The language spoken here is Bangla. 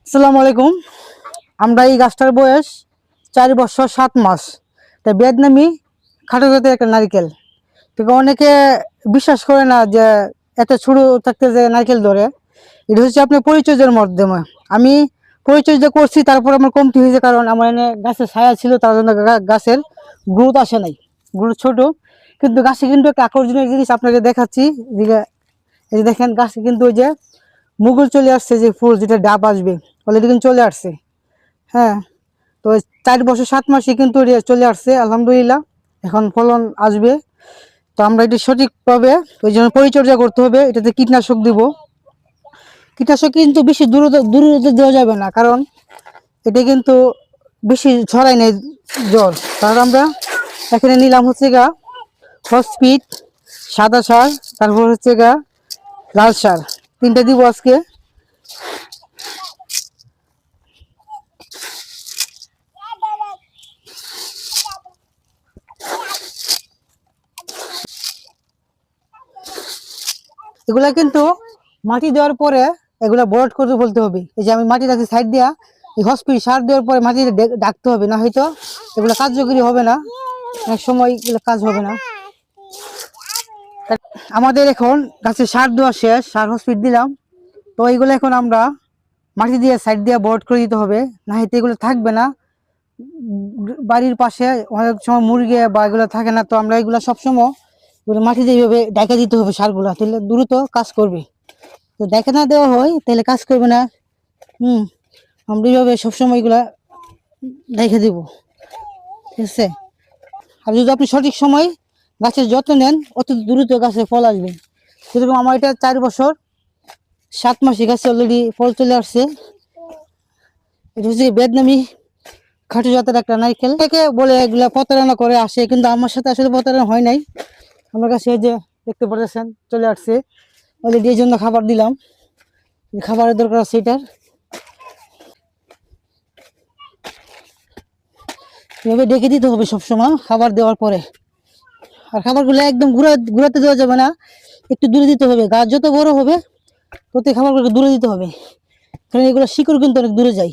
আসসালামু আলাইকুম। আমরা এই গাছটার বয়স 4 বছর 7 মাস। তাই ভিয়েতনামি খাটো জাতের একটা নারকেল। তো অনেকে বিশ্বাস করে না যে এত ছোট থাকতে যে নারকেল ধরে। এটা হচ্ছে আপনার পরিচর্যার মাধ্যমে। আমি পরিচর্যা করছি, তারপর আমার কমতি হয়েছে, কারণ আমার এনে গাছের ছায়া ছিল, তার জন্য গাছের গ্রোথ আসে নাই, গ্রোথ ছোট। কিন্তু গাছে কিন্তু একটা আকর্ষণীয় জিনিস আপনাকে দেখাচ্ছি। এই যে দেখেন, গাছে কিন্তু ওই যে মুকুল চলে আসছে, যে ফুল যেটা ডাব আসবে অলরেডি কিন্তু চলে আসছে। হ্যাঁ, তো 4 বছর 7 মাসে কিন্তু চলে আসছে আলহামদুলিল্লাহ। এখন ফলন আসবে। তো আমরা এটি সঠিকভাবে ওই জন্য পরিচর্যা করতে হবে। এটাতে কীটনাশক দিব। কীটনাশক কিন্তু বেশি দূর দেওয়া যাবে না, কারণ এটা কিন্তু বেশি ছড়াই নেই জ্বর। তাহলে আমরা এখানে নিলাম হচ্ছে গা ফসফেট, সাদা সার, তারপর হচ্ছে গা লাল সার, 3টা দিব আজকে। এগুলা কিন্তু মাটি দেওয়ার পরে এগুলা বরট করে বলতে হবে। এই যে আমি মাটি রাখছি সাইড দিয়া, এই হসপিটাল সার দেওয়ার পরে মাটিতে ডাকতে হবে, না হয়তো এগুলো কার্যকরী হবে না, অনেক সময় এগুলো কাজ হবে না। আমাদের এখন গাছে সার দেওয়া শেষ, সার হসপিটাল দিলাম। তো এইগুলো এখন আমরা মাটি দিয়ে সাইড দিয়ে বরট করে দিতে হবে, না হয়তো এগুলো থাকবে না। বাড়ির পাশে অনেক সময় মুরগি বা এগুলো থাকে না, তো আমরা এগুলো সবসময় মাটি দিয়ে এইভাবে ডাকা দিতে হবে সারগুলা, তাহলে দ্রুত কাজ করবে। তো দেখা না দেওয়া হয় তাহলে কাজ করবে না। আমরা এইভাবে সবসময় এগুলা দেখে দিব, ঠিক আছে। আর যদি আপনি সঠিক সময় গাছের যত্ন নেন, অত দ্রুত গাছে ফল আসবে। সেরকম আমার এটা 4 বছর 7 মাসে গাছে অলরেডি ফল চলে আসছে। এটা হচ্ছে ভিয়েতনামি খাটো জাতের একটা নারকেল। থেকে বলে এগুলা প্রতারণা করে আসে, কিন্তু আমার সাথে আসলে প্রতারণা হয় নাই। আমার কাছে এই যে দেখতে পাচ্ছেন চলে আসছে অলরেডি, এই জন্য খাবার দিলাম। খাবারের দরকার আছে এটার। এভাবে ডেকে দিতে হবে সবসময় খাবার দেওয়ার পরে। আর খাবারগুলো একদম ঘুরাতে দেওয়া যাবে না, একটু দূরে দিতে হবে। গাছ যত বড় হবে তত খাবারগুলোকে দূরে দিতে হবে, কারণ এগুলো শিকড় কিন্তু অনেক দূরে যায়।